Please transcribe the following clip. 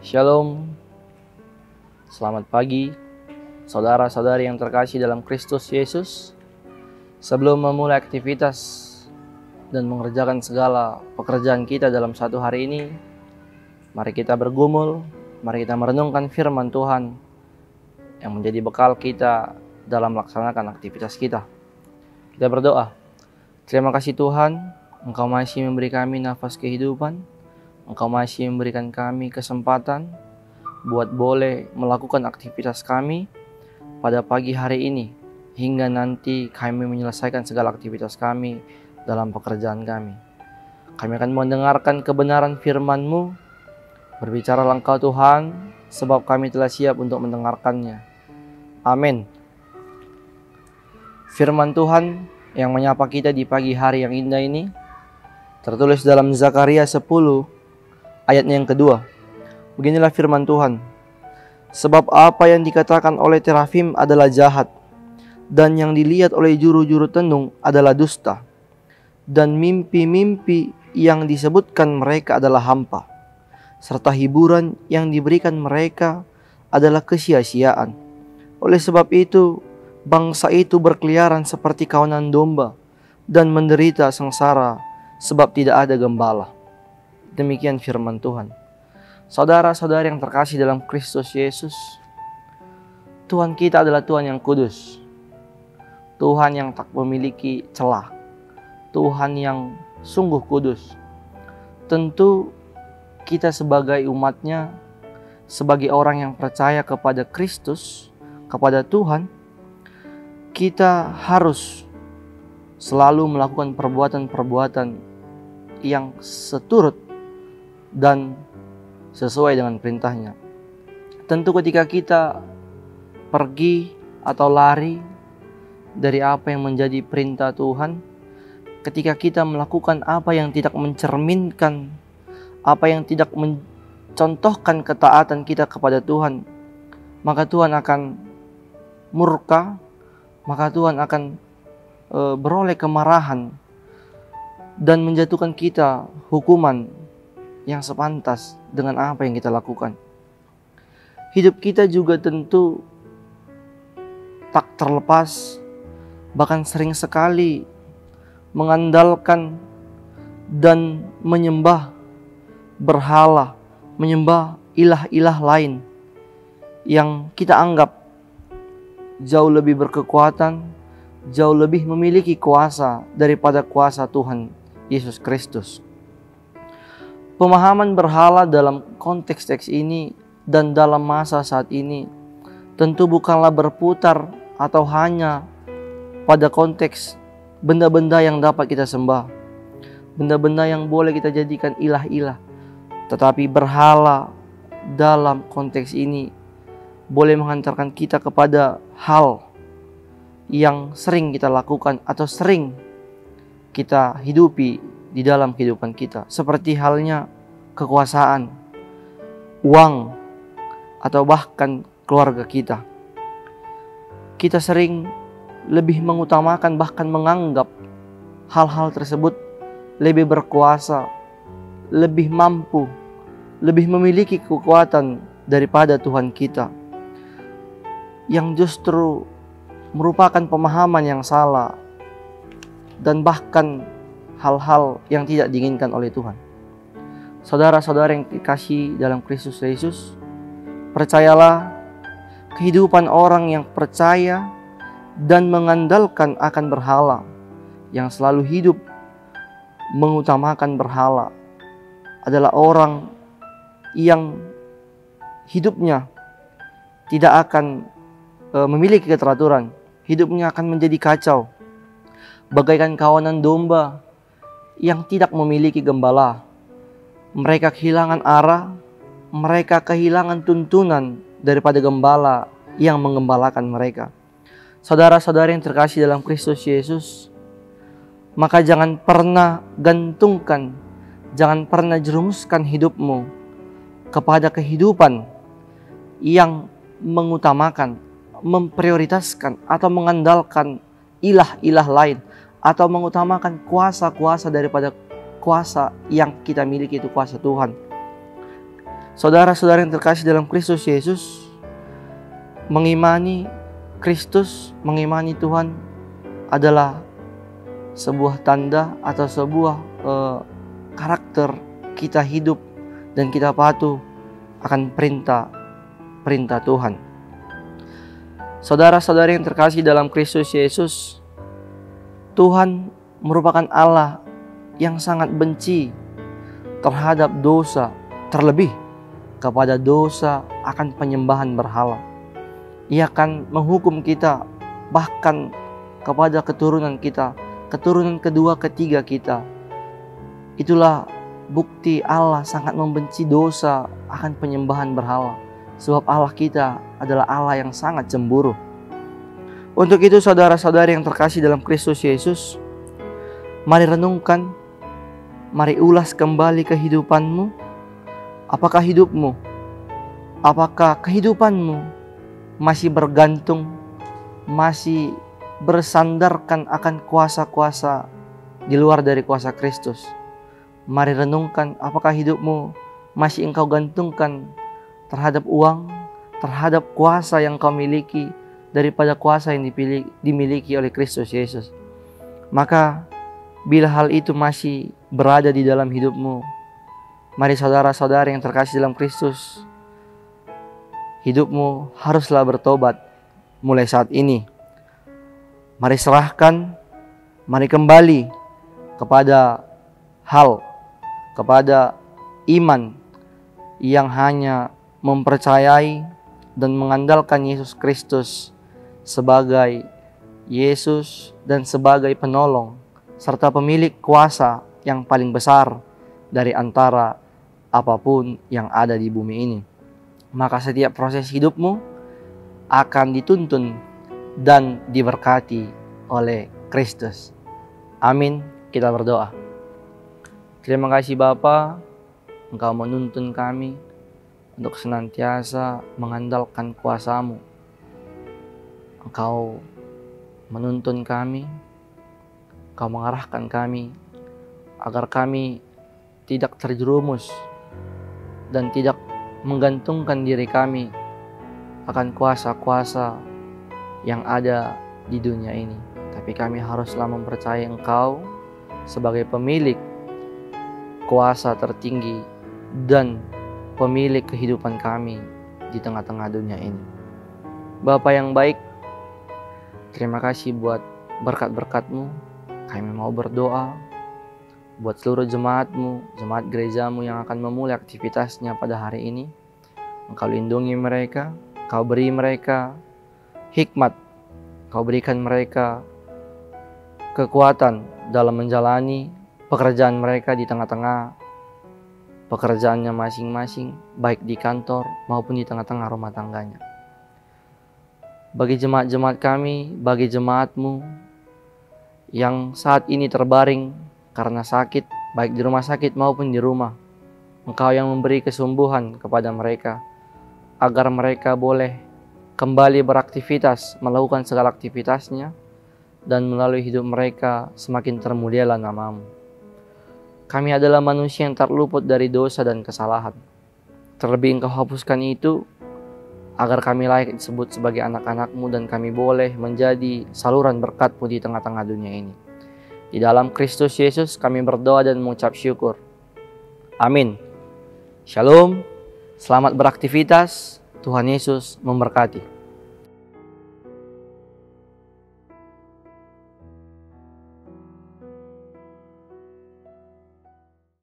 Shalom, selamat pagi, saudara-saudari yang terkasih dalam Kristus Yesus. Sebelum memulai aktivitas dan mengerjakan segala pekerjaan kita dalam satu hari ini, mari kita bergumul, mari kita merenungkan firman Tuhan yang menjadi bekal kita dalam melaksanakan aktivitas kita. Kita berdoa. Terima kasih Tuhan, Engkau masih memberi kami nafas kehidupan. Engkau masih memberikan kami kesempatan buat boleh melakukan aktivitas kami pada pagi hari ini, hingga nanti kami menyelesaikan segala aktivitas kami dalam pekerjaan kami. Kami akan mendengarkan kebenaran firman-Mu. Berbicaralah Engkau Tuhan, sebab kami telah siap untuk mendengarkannya. Amin. Firman Tuhan yang menyapa kita di pagi hari yang indah ini tertulis dalam Zakaria 10 ayatnya yang kedua. Beginilah firman Tuhan. Sebab apa yang dikatakan oleh terafim adalah jahat, dan yang dilihat oleh juru-juru tenung adalah dusta, dan mimpi-mimpi yang disebutkan mereka adalah hampa, serta hiburan yang diberikan mereka adalah kesia-siaan. Oleh sebab itu, bangsa itu berkeliaran seperti kawanan domba, dan menderita sengsara sebab tidak ada gembala. Demikian firman Tuhan. Saudara-saudari yang terkasih dalam Kristus Yesus, Tuhan kita adalah Tuhan yang kudus, Tuhan yang tak memiliki celah, Tuhan yang sungguh kudus. Tentu kita sebagai umatnya, sebagai orang yang percaya kepada Kristus, kepada Tuhan, kita harus selalu melakukan perbuatan-perbuatan yang seturut dan sesuai dengan perintahnya. Tentu ketika kita pergi atau lari dari apa yang menjadi perintah Tuhan, ketika kita melakukan apa yang tidak mencerminkan, apa yang tidak mencontohkan ketaatan kita kepada Tuhan, maka Tuhan akan murka, maka Tuhan akan beroleh kemarahan dan menjatuhkan kita hukuman yang sepantas dengan apa yang kita lakukan. Hidup kita juga tentu tak terlepas, bahkan sering sekali mengandalkan dan menyembah berhala, menyembah ilah-ilah lain yang kita anggap jauh lebih berkekuatan, jauh lebih memiliki kuasa daripada kuasa Tuhan Yesus Kristus. Pemahaman berhala dalam konteks teks ini dan dalam masa saat ini tentu bukanlah berputar atau hanya pada konteks benda-benda yang dapat kita sembah, benda-benda yang boleh kita jadikan ilah-ilah. Tetapi berhala dalam konteks ini boleh menghantarkan kita kepada hal yang sering kita lakukan atau sering kita hidupi di dalam kehidupan kita, seperti halnya kekuasaan, uang, atau bahkan keluarga kita. Kita sering lebih mengutamakan, bahkan menganggap hal-hal tersebut lebih berkuasa, lebih mampu, lebih memiliki kekuatan daripada Tuhan kita, yang justru merupakan pemahaman yang salah dan bahkan hal-hal yang tidak diinginkan oleh Tuhan. Saudara-saudara yang dikasihi dalam Kristus Yesus, percayalah, kehidupan orang yang percaya dan mengandalkan akan berhala, yang selalu hidup mengutamakan berhala, adalah orang yang hidupnya tidak akan memiliki keteraturan. Hidupnya akan menjadi kacau, bagaikan kawanan domba yang tidak memiliki gembala. Mereka kehilangan arah, mereka kehilangan tuntunan daripada gembala yang menggembalakan mereka. Saudara-saudari yang terkasih dalam Kristus Yesus, maka jangan pernah gantungkan, jangan pernah jerumuskan hidupmu kepada kehidupan yang mengutamakan, memprioritaskan atau mengandalkan ilah-ilah lain, atau mengutamakan kuasa-kuasa daripada kuasa yang kita miliki, itu kuasa Tuhan. Saudara-saudara yang terkasih dalam Kristus Yesus, mengimani Kristus, mengimani Tuhan adalah sebuah tanda atau sebuah karakter kita hidup dan kita patuh akan perintah Tuhan. Saudara-saudari yang terkasih dalam Kristus Yesus, Tuhan merupakan Allah yang sangat benci terhadap dosa, terlebih kepada dosa akan penyembahan berhala. Ia akan menghukum kita, bahkan kepada keturunan kita, keturunan kedua, ketiga kita. Itulah bukti Allah sangat membenci dosa akan penyembahan berhala. Sebab Allah kita adalah Allah yang sangat cemburu. Untuk itu saudara-saudari yang terkasih dalam Kristus Yesus, mari renungkan, mari ulas kembali kehidupanmu. Apakah kehidupanmu masih bergantung, masih bersandarkan akan kuasa-kuasa di luar dari kuasa Kristus? Mari renungkan, apakah hidupmu masih engkau gantungkan terhadap uang, terhadap kuasa yang kau miliki daripada kuasa yang dimiliki oleh Kristus Yesus? Maka bila hal itu masih berada di dalam hidupmu, mari saudara-saudari yang terkasih dalam Kristus, hidupmu haruslah bertobat mulai saat ini. Mari serahkan, mari kembali kepada iman yang hanya mempercayai dan mengandalkan Yesus Kristus sebagai Yesus dan sebagai penolong serta pemilik kuasa yang paling besar dari antara apapun yang ada di bumi ini. Maka setiap proses hidupmu akan dituntun dan diberkati oleh Kristus. Amin. Kita berdoa. Terima kasih Bapa, Engkau menuntun kami untuk senantiasa mengandalkan kuasa-Mu. Engkau menuntun kami, Engkau mengarahkan kami agar kami tidak terjerumus dan tidak menggantungkan diri kami akan kuasa-kuasa yang ada di dunia ini. Tapi kami haruslah mempercayai Engkau sebagai pemilik kuasa tertinggi dan pemilik kehidupan kami di tengah-tengah dunia ini. Bapa yang baik, terima kasih buat berkat-berkat-Mu. Kami mau berdoa buat seluruh jemaat-Mu, jemaat gereja-Mu yang akan memulai aktivitasnya pada hari ini. Engkau lindungi mereka, Engkau beri mereka hikmat, Engkau berikan mereka kekuatan dalam menjalani pekerjaan mereka di tengah-tengah pekerjaannya masing-masing, baik di kantor maupun di tengah-tengah rumah tangganya. Bagi jemaat-jemaat kami, bagi jemaat-Mu yang saat ini terbaring karena sakit, baik di rumah sakit maupun di rumah, Engkau yang memberi kesembuhan kepada mereka, agar mereka boleh kembali beraktivitas, melakukan segala aktivitasnya, dan melalui hidup mereka semakin termulialah nama-Mu. Kami adalah manusia yang terluput dari dosa dan kesalahan. Terlebih Engkau hapuskan itu, agar kami layak disebut sebagai anak-anak-Mu dan kami boleh menjadi saluran berkat-Mu di tengah-tengah dunia ini. Di dalam Kristus Yesus kami berdoa dan mengucap syukur. Amin. Shalom. Selamat beraktivitas. Tuhan Yesus memberkati.